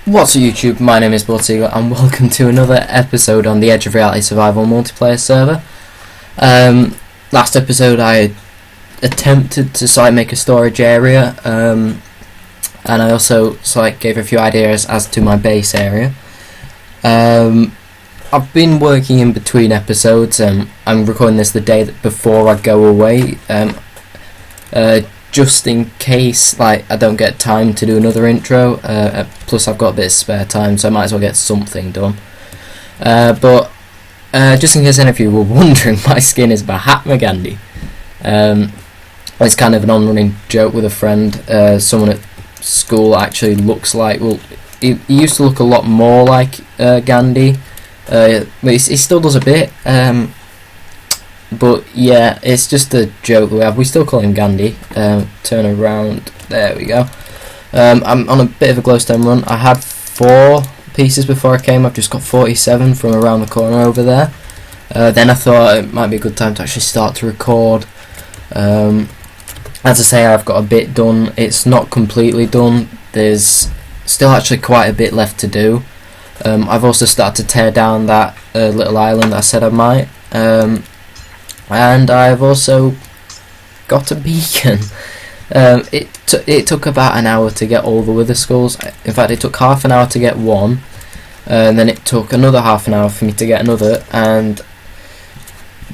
What's up YouTube, my name is Bloodseeger and welcome to another episode on the Edge of Reality Survival multiplayer server. Last episode I attempted to make a storage area, and I also gave a few ideas as to my base area. I've been working in between episodes. I'm recording this the day before I go away, just in case I don't get time to do another intro. Plus I've got a bit of spare time, so I might as well get something done. But just in case any of you were wondering, my skin is Mahatma Gandhi. It's kind of an on-running joke with a friend. Someone at school actually looks like, he used to look a lot more like Gandhi, but he still does a bit. But yeah, it's just a joke we have. We still call him Gandhi. Turn around. There we go. I'm on a bit of a glowstone run. I had 4 pieces before I came. I've just got 47 from around the corner over there. Then I thought it might be a good time to actually start to record. As I say, I've got a bit done. It's not completely done. There's still actually quite a bit left to do. I've also started to tear down that little island that I said I might. And I've also got a beacon. It took about an hour to get all the wither skulls. In fact, it took half an hour to get one, and then it took another half an hour for me to get another. And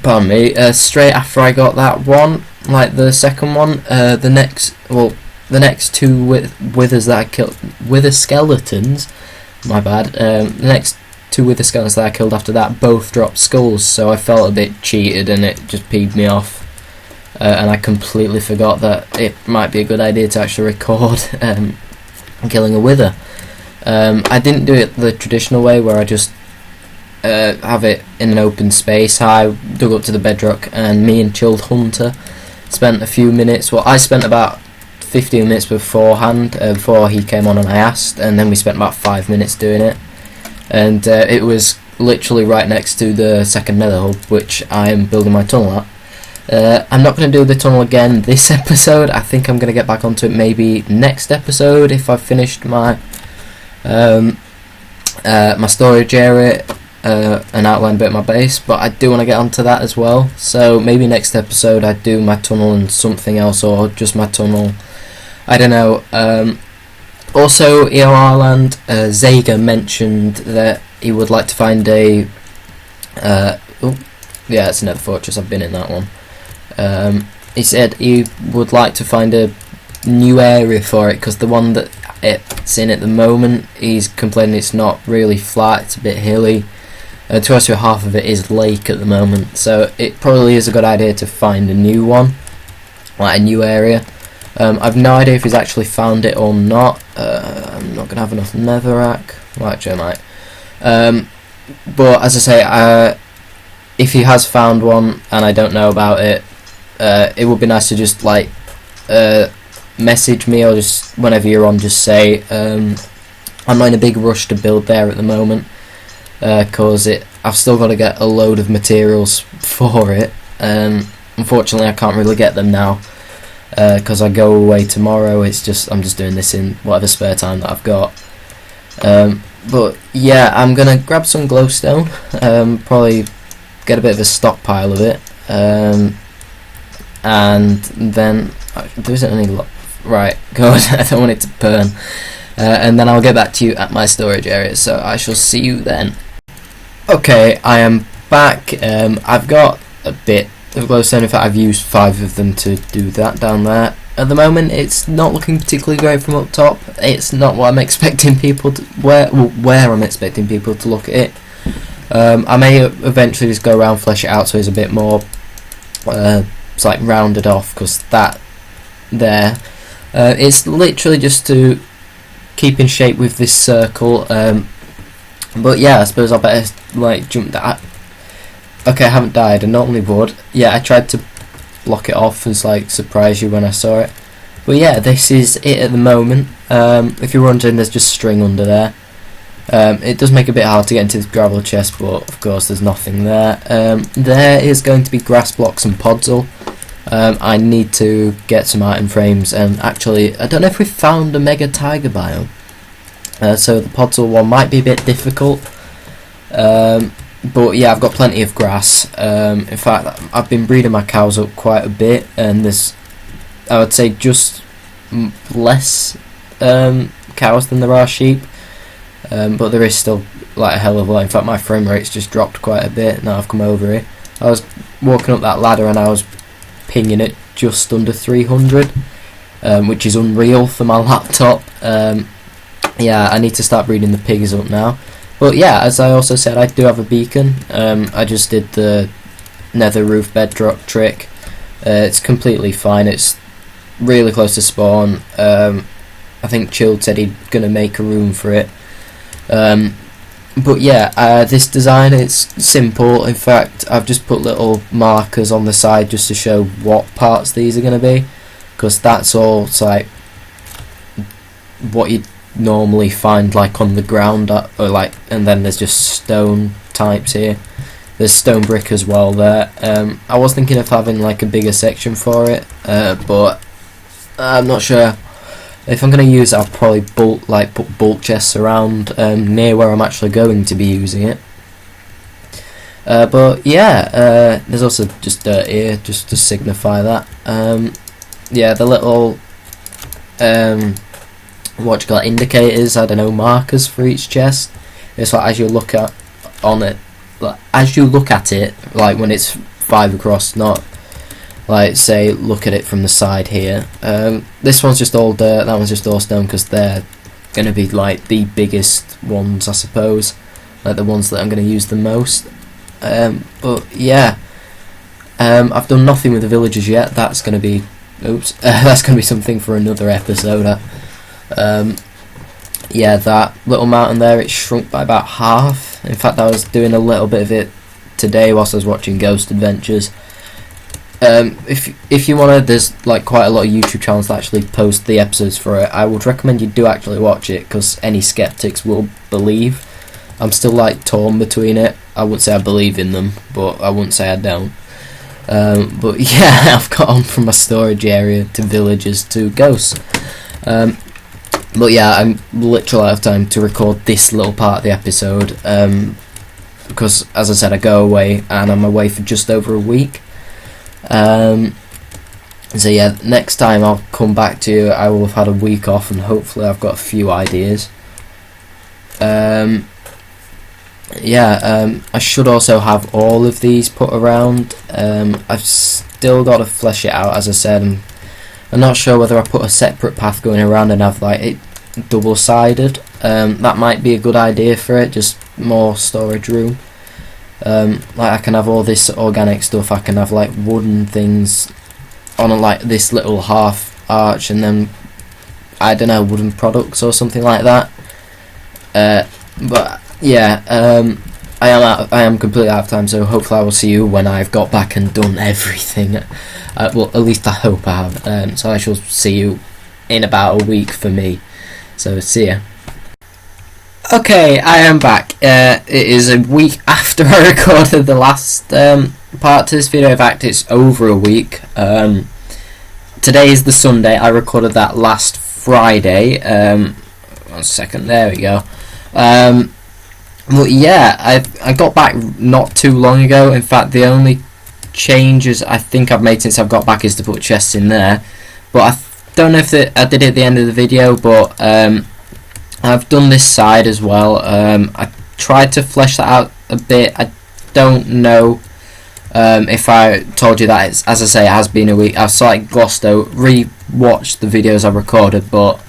pardon me, straight after I got that one, the second one, the next 2 withers that I killed, wither skeletons. My bad. The next 2 wither skeletons that I killed after that both dropped skulls, so I felt a bit cheated and it just peed me off. And I completely forgot that it might be a good idea to actually record killing a wither. I didn't do it the traditional way where I just have it in an open space. I dug up to the bedrock and me and Chilled Hunter spent a few minutes. Well, I spent about 15 minutes beforehand, before he came on and I asked, and then we spent about 5 minutes doing it. And it was literally right next to the second nether hub, which I am building my tunnel at. I'm not going to do the tunnel again this episode. I think I'm going to get back onto it maybe next episode if I've finished my my storage area and outline a bit of my base, but I do want to get onto that as well. So maybe next episode I do my tunnel and something else, or just my tunnel. I don't know. Also, EOR Land, Zager mentioned that he would like to find a... yeah, it's another fortress, I've been in that one. He said he would like to find a new area for it, because the one that it's in at the moment, he's complaining it's not really flat, it's a bit hilly. Close to half of it is lake at the moment, so it probably is a good idea to find a new one, a new area. I've no idea if he's actually found it or not. I'm not going to have enough netherrack. Well, actually I might. But as I say, if he has found one and I don't know about it, it would be nice to just message me, or just whenever you're on, just say I'm not in a big rush to build there at the moment, because I've still got to get a load of materials for it. Unfortunately I can't really get them now, because I go away tomorrow. I'm just doing this in whatever spare time that I've got. But yeah, I'm gonna grab some glowstone, probably get a bit of a stockpile of it, and then there isn't any right, good. I don't want it to burn. And then I'll get back to you at my storage area, so I shall see you then. Okay, I am back. I've got a bit of glowstone. In fact, I've used 5 of them to do that down there. At the moment, it's not looking particularly great from up top. It's not what I'm expecting people to where I'm expecting people to look at it. I may eventually just go around, flesh it out so it's a bit more it's rounded off, because that there it's literally just to keep in shape with this circle. But yeah, I suppose I better jump that. Okay, I haven't died. I normally would. Yeah, I tried to block it off and surprise you when I saw it. But yeah, this is it at the moment. If you're wondering, there's just string under there. It does make it a bit hard to get into this gravel chest, but of course there's nothing there. There is going to be grass blocks and podzol. I need to get some iron frames, and actually I don't know if we found a mega tiger biome. so the podzol one might be a bit difficult. But yeah, I've got plenty of grass. In fact, I've been breeding my cows up quite a bit, and there's, I would say, just less cows than there are sheep. But there is still like a hell of a lot. In fact, my frame rate's just dropped quite a bit now I've come over here. I was walking up that ladder and I was pinging it just under 300, which is unreal for my laptop. Yeah, I need to start breeding the pigs up now. But yeah, as I also said, I do have a beacon. I just did the nether roof bedrock trick. It's completely fine. It's really close to spawn. I think Chilled said he's gonna make a room for it. But yeah, this design, it's simple. In fact, I've just put little markers on the side just to show what parts these are gonna be, because that's all like what you normally find like on the ground, or like, and then there's just stone types here. There's stone brick as well there. I was thinking of having like a bigger section for it, but I'm not sure. If I'm going to use it, I'll probably put bulk chests around near where I'm actually going to be using it. But yeah, there's also just dirt here just to signify that. Yeah, the little what do you call it, indicators, I don't know, markers for each chest. It's like as you look at it, like when it's 5 across, not like say look at it from the side here. This one's just all dirt, that one's just all stone, because they're going to be like the biggest ones, I suppose, like the ones that I'm going to use the most. But yeah, I've done nothing with the villagers yet. That's going to be that's going to be something for another episode. Yeah, that little mountain there, it's shrunk by about half. In fact, I was doing a little bit of it today whilst I was watching Ghost Adventures. If you wanna, there's like quite a lot of YouTube channels that actually post the episodes for it. I would recommend you do actually watch it, because any skeptics will believe. I'm still like torn between it. I wouldn't say I believe in them, but I wouldn't say I don't. But yeah, I've got on from my storage area to villagers to ghosts. But yeah, I'm literally out of time to record this little part of the episode, because as I said, I go away and I'm away for just over a week. So yeah, next time I'll come back to you, I will have had a week off and hopefully I've got a few ideas. Yeah, I should also have all of these put around. I've still got to flesh it out, as I said. I'm not sure whether I put a separate path going around and have like it double-sided. That might be a good idea for it, just more storage room. Like I can have all this organic stuff, I can have like wooden things on like this little half arch, and then I don't know, wooden products or something like that. But yeah, I am completely out of time, so hopefully I will see you when I've got back and done everything. Well, at least I hope I have. So I shall see you in about a week for me. So see ya. Okay, I am back. It is a week after I recorded the last part to this video. In fact, it's over a week. Today is the Sunday. I recorded that last Friday. 1 second, there we go. Well, yeah, I got back not too long ago. In fact, the only changes I think I've made since I've got back is to put chests in there. But I don't know if I did it at the end of the video, but I've done this side as well. I tried to flesh that out a bit. I don't know if I told you that, as I say, it has been a week. I've slightly glossed out, re-watched the videos I recorded, but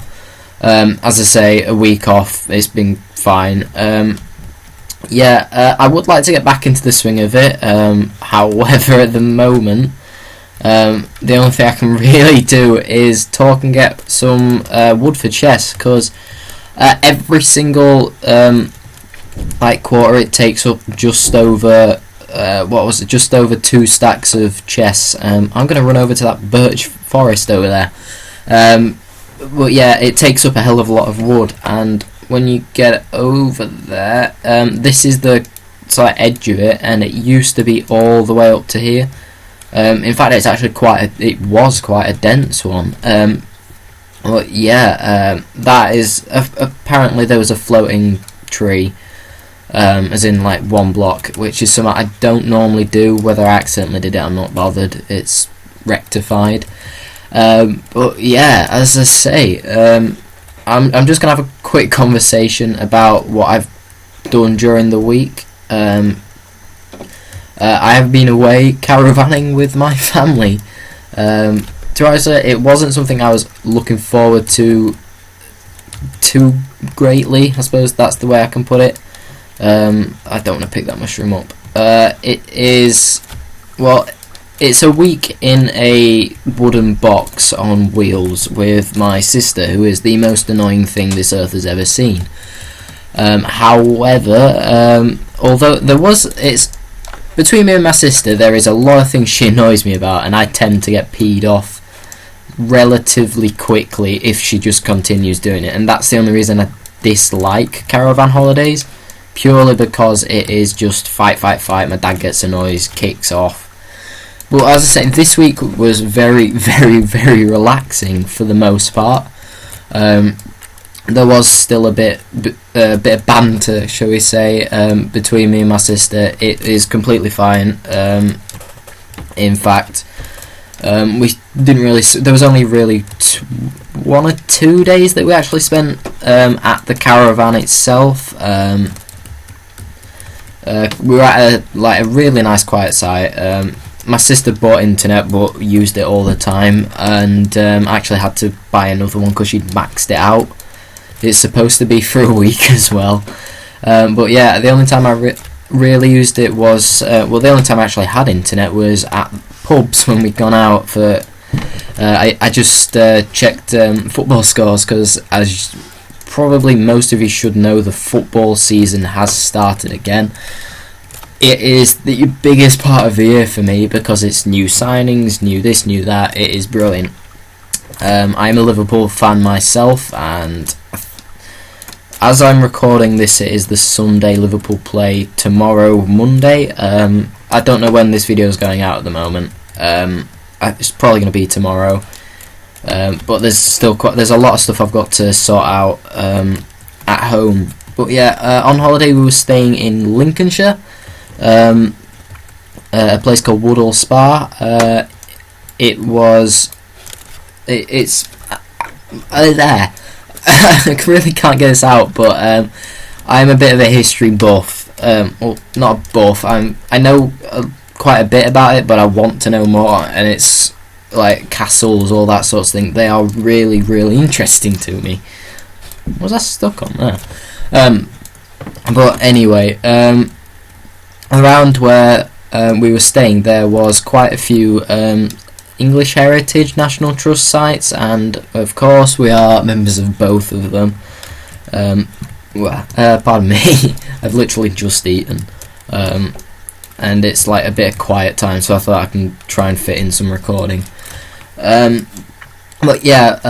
as I say, a week off, it's been fine. Yeah, I would like to get back into the swing of it. However, at the moment, the only thing I can really do is talk and get some wood for chests, because every single like quarter it takes up just over just over 2 stacks of chests. I'm going to run over to that birch forest over there. But yeah, it takes up a hell of a lot of wood, and when you get over there, this is the slight edge of it, and it used to be all the way up to here. In fact, it's actually it was quite a dense one. Well, yeah, that is apparently there was a floating tree, as in like one block, which is something I don't normally do. Whether I accidentally did it, I'm not bothered. It's rectified. But yeah, as I say, I'm just gonna have a quick conversation about what I've done during the week. I have been away caravanning with my family. To honestly, it wasn't something I was looking forward to too greatly. I suppose that's the way I can put it. I don't want to pick that mushroom up. It's a week in a wooden box on wheels with my sister, who is the most annoying thing this earth has ever seen. However, although it's between me and my sister, there is a lot of things she annoys me about, and I tend to get peed off relatively quickly if she just continues doing it, and that's the only reason I dislike caravan holidays, purely because it is just fight. My dad gets annoyed, kicks off. But as I said, this week was very, very, very relaxing for the most part. There was still a bit of banter, shall we say, between me and my sister. It is completely fine. In fact, we didn't really. There was only really 1 or 2 days that we actually spent at the caravan itself. We were at a really nice quiet site. My sister bought internet but used it all the time, and actually had to buy another one because she'd maxed it out. It's supposed to be for a week as well. But yeah, the only time I really used it was the only time I actually had internet was at pubs when we'd gone out for. I just checked football scores because, as probably most of you should know, the football season has started again. It is the biggest part of the year for me because it's new signings, new this, new that. It is brilliant. I'm a Liverpool fan myself, and as I'm recording this, it is the Sunday. Liverpool play tomorrow, Monday. I don't know when this video is going out at the moment. It's probably going to be tomorrow. But there's a lot of stuff I've got to sort out at home. But yeah, on holiday we were staying in Lincolnshire, a place called Woodall Spa. It's there. I really can't get this out, but I'm a bit of a history buff. Well, not a buff. I know quite a bit about it, but I want to know more. And it's like castles, all that sort of thing. They are really, really interesting to me. Was I stuck on there? But anyway, around where we were staying, there was quite a few English Heritage National Trust sites, and of course we are members of both of them. Pardon me, I've literally just eaten, and it's like a bit of quiet time, so I thought I can try and fit in some recording. But yeah,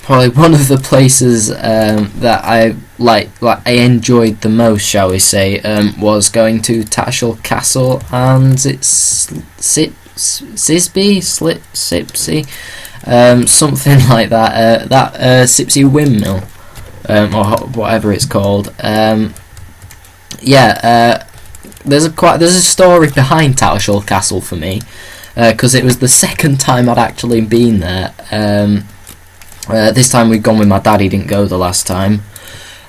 probably one of the places that I I enjoyed the most, shall we say, was going to Tattershall Castle and its Sipsey, something like that. That Sipsey windmill, or whatever it's called. There's a story behind Tattershall Castle for me, because it was the second time I'd actually been there. This time we'd gone with my dad. He didn't go the last time.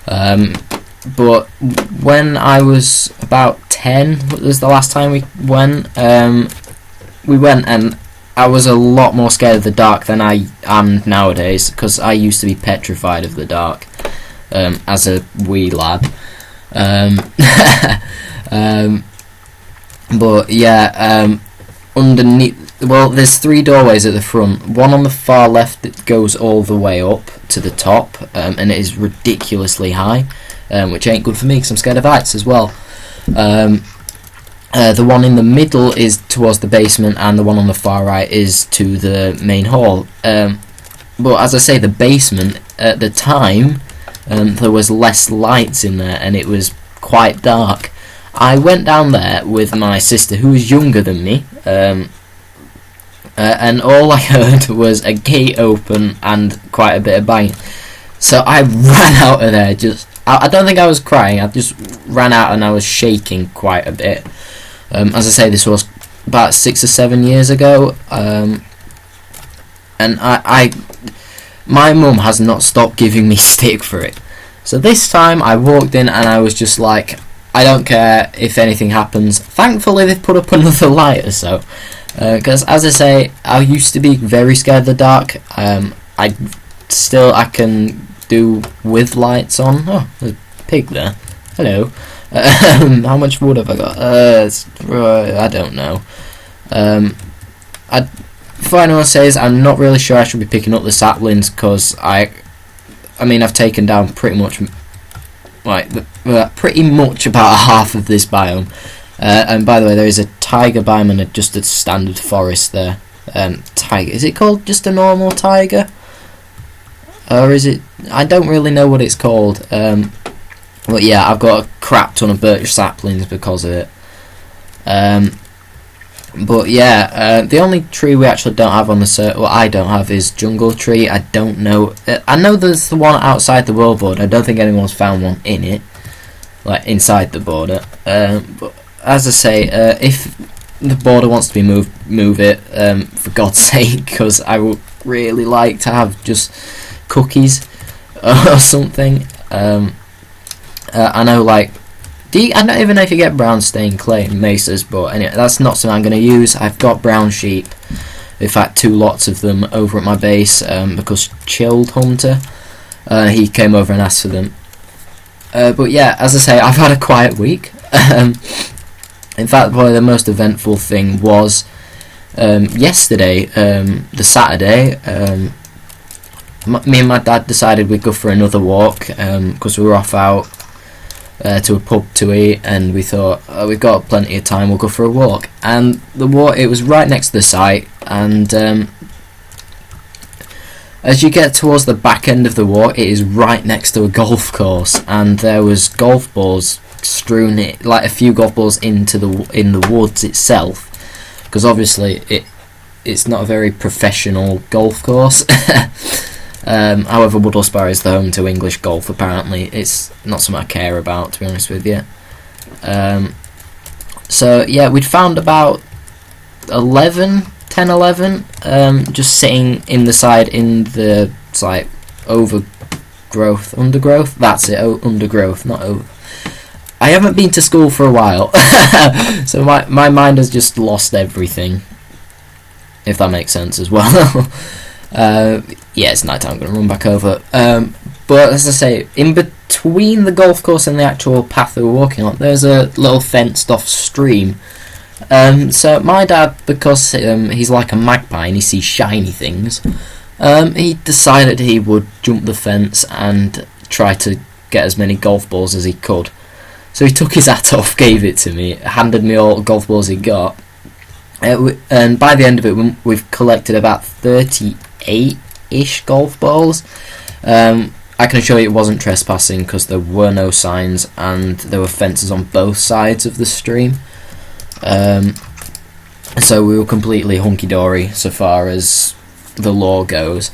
But when I was about 10 was the last time we went. We went, and I was a lot more scared of the dark than I am nowadays, because I used to be petrified of the dark as a wee lad. But yeah, underneath, well, there's 3 doorways at the front. One on the far left that goes all the way up to the top, and it is ridiculously high, which ain't good for me because I'm scared of heights as well. The one in the middle is towards the basement, and the one on the far right is to the main hall. But as I say, the basement, at the time, there was less lights in there, and it was quite dark. I went down there with my sister, who was younger than me, and all I heard was a gate open and quite a bit of banging. So I ran out of there. I don't think I was crying. I just ran out and I was shaking quite a bit. As I say, this was about 6 or 7 years ago, and my mum has not stopped giving me stick for it. So this time I walked in and I was just like, I don't care if anything happens. Thankfully they've put up another light or so, because as I say, I used to be very scared of the dark. I can do with lights on. Oh, there's a pig there. Hello. How much wood have I got? I don't know. Before anyone says, I'm not really sure I should be picking up the saplings, because I mean, I've taken down pretty much about half of this biome. And by the way, there is a taiga biome and just a standard forest there. Taiga, is it called just a normal taiga? Or is it? I don't really know what it's called. But yeah, I've got a crap ton of birch saplings because of it. But yeah, the only tree we actually don't have on the server, well, I don't have, is jungle tree. I don't know. I know there's the one outside the world border. I don't think anyone's found one in it, like inside the border. But as I say, if the border wants to be moved, move it, for God's sake, because I would really like to have just cookies or something. I know, like, I don't even know if you get brown stained clay in mesas, but anyway, that's not something I'm going to use. I've got brown sheep, in fact 2 lots of them over at my base, because Chilled Hunter, he came over and asked for them. But yeah, as I say, I've had a quiet week. In fact, probably the most eventful thing was yesterday, the Saturday. Me and my dad decided we'd go for another walk, because we were off out to a pub to eat, and we thought, we've got plenty of time, we'll go for a walk. And the walk, it was right next to the site, and as you get towards the back end of the walk, it is right next to a golf course, and there was golf balls strewn, like a few golf balls in the woods itself, because obviously it's not a very professional golf course. However, Woodlesbar is the home to English golf, apparently. It's not something I care about, to be honest with you. So, yeah, we'd found about 10, 11, just sitting in the side in the, it's like, undergrowth? That's it, undergrowth, not over. I haven't been to school for a while, so my mind has just lost everything, if that makes sense as well. Yeah, it's night time, I'm going to run back over. But as I say, in between the golf course and the actual path that we're walking on, there's a little fenced off stream. So my dad, because he's like a magpie and he sees shiny things, he decided he would jump the fence and try to get as many golf balls as he could. So he took his hat off, gave it to me, handed me all the golf balls he got. And by the end of it, we've collected about 38-ish golf balls. I can assure you it wasn't trespassing, because there were no signs and there were fences on both sides of the stream. So we were completely hunky-dory so far as the law goes.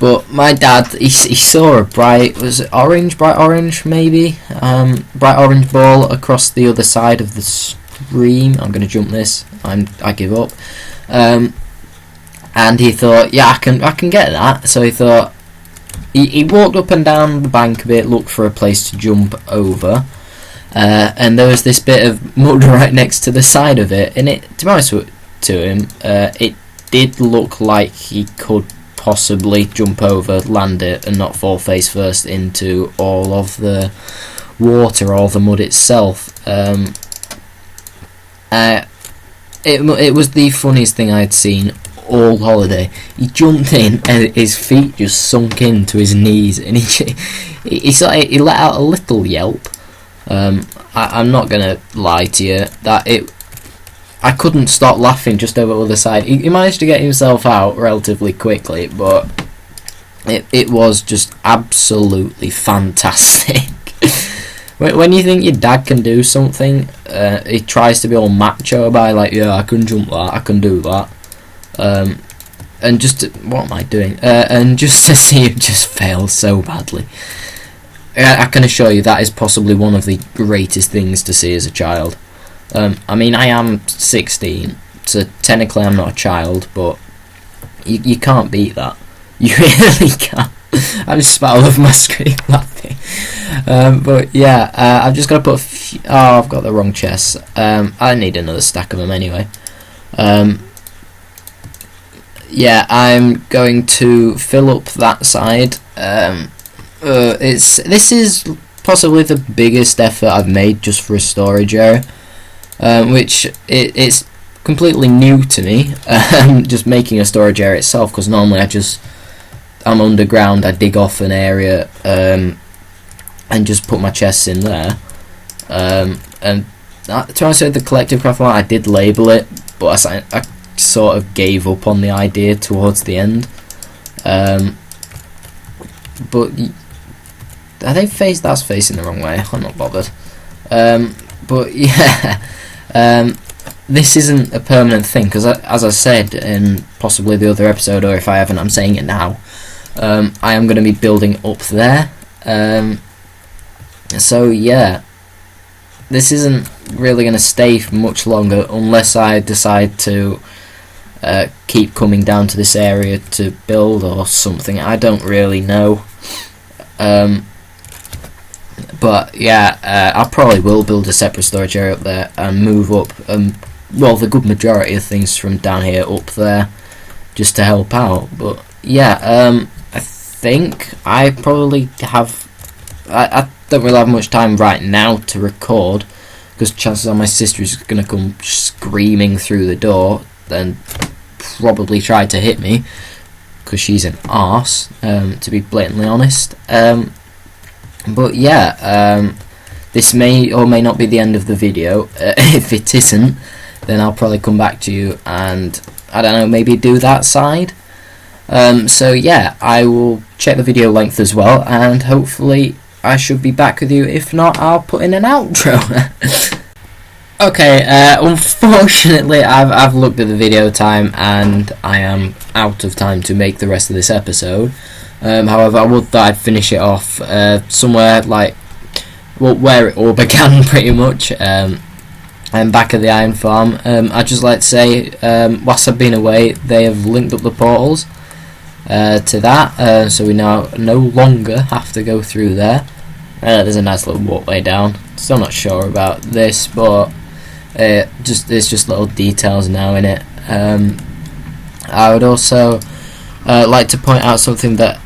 But my dad, he saw a bright orange maybe, bright orange ball across the other side of the stream. I'm going to jump this. I give up. And he thought, yeah, I can get that. So he thought, he walked up and down the bank a bit, looked for a place to jump over, and there was this bit of mud right next to the side of it. And to be honest to him, it did look like he could possibly jump over, land it, and not fall face first into all of the water or the mud itself. It was the funniest thing I'd seen all holiday. He jumped in and his feet just sunk into his knees, and he let out a little yelp. I'm not gonna lie to you, I couldn't stop laughing just over the other side. He managed to get himself out relatively quickly, but it was just absolutely fantastic. When you think your dad can do something, he tries to be all macho about, like, yeah, I can jump that, I can do that. And what am I doing? And just to see it just fail so badly. I can assure you that is possibly one of the greatest things to see as a child. I mean, I am 16, so technically I'm not a child, but you can't beat that. You really can't. I just spat all over my screen laughing. But yeah, I've just got to put I've got the wrong chests. I need another stack of them anyway. Yeah, I'm going to fill up that side. This is possibly the biggest effort I've made just for a storage area, which it's completely new to me. Just making a storage area itself, because normally I'm underground, I dig off an area and just put my chests in there. And to say the collective craft one, I did label it, but I sort of gave up on the idea towards the end. But I think that's facing the wrong way. I'm not bothered. But yeah, this isn't a permanent thing, because as I said in possibly the other episode, or if I haven't, I'm saying it now. I am going to be building up there. So yeah, this isn't really going to stay for much longer unless I decide to keep coming down to this area to build or something. I don't really know. But yeah, I probably will build a separate storage area up there and move up the good majority of things from down here up there, just to help out. But yeah, I think I probably have I don't really have much time right now to record, because chances are my sister is going to come screaming through the door and probably try to hit me, because she's an arse, to be blatantly honest. But yeah, this may or may not be the end of the video. If it isn't, then I'll probably come back to you and, I don't know, maybe do that side. So yeah, I will check the video length as well, and hopefully I should be back with you. If not, I'll put in an outro. Okay, unfortunately I've looked at the video time and I am out of time to make the rest of this episode. However, I would that I'd finish it off somewhere like, well, where it all began pretty much. I'm back at the iron farm. I'd just like to say, whilst I've been away, they have linked up the portals to that, so we now no longer have to go through there. There's a nice little walkway down. Still not sure about this, but there's just little details now in it. I would also like to point out something that,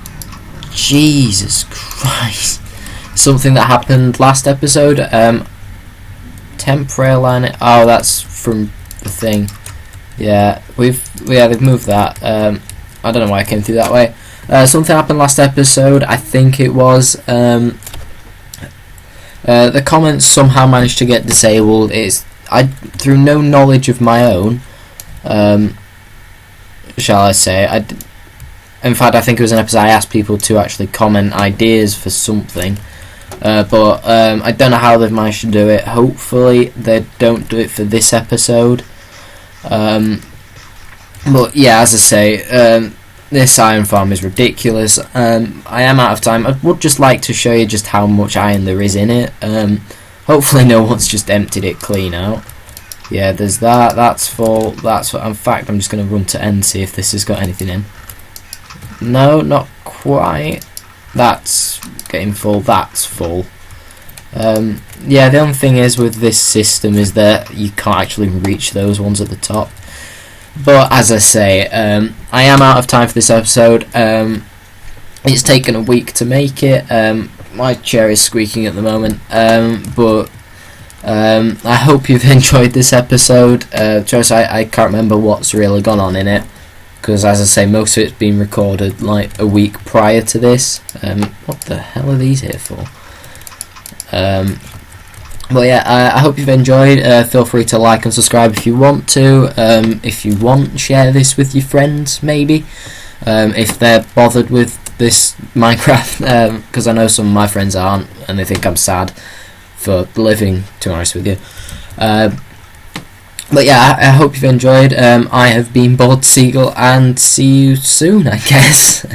Jesus Christ, something that happened last episode. Temp rail line. Oh, that's from the thing. Yeah, they've moved that. I don't know why I came through that way. Something happened last episode. I think it was the comments somehow managed to get disabled. Through no knowledge of my own. Shall I say? In fact, I think it was an episode I asked people to actually comment ideas for something. But I don't know how they've managed to do it. Hopefully they don't do it for this episode. But yeah, as I say, this iron farm is ridiculous. I am out of time. I would just like to show you just how much iron there is in it. Hopefully no one's just emptied it clean out. Yeah, there's that. That's full. In fact, I'm just going to run to end, see if this has got anything in. No, not quite. That's getting full. That's full. Yeah, the only thing is with this system is that you can't actually reach those ones at the top. But as I say, I am out of time for this episode. It's taken a week to make it. My chair is squeaking at the moment. But I hope you've enjoyed this episode. I can't remember what's really gone on in it, because as I say, most of it's been recorded like a week prior to this. What the hell are these here for? But yeah, I hope you've enjoyed. Feel free to like and subscribe if you want to. If you want, share this with your friends maybe, if they're bothered with this Minecraft, because I know some of my friends aren't and they think I'm sad for living, to be honest with you. But yeah, I hope you've enjoyed. I have been Bald Seagull, and see you soon, I guess.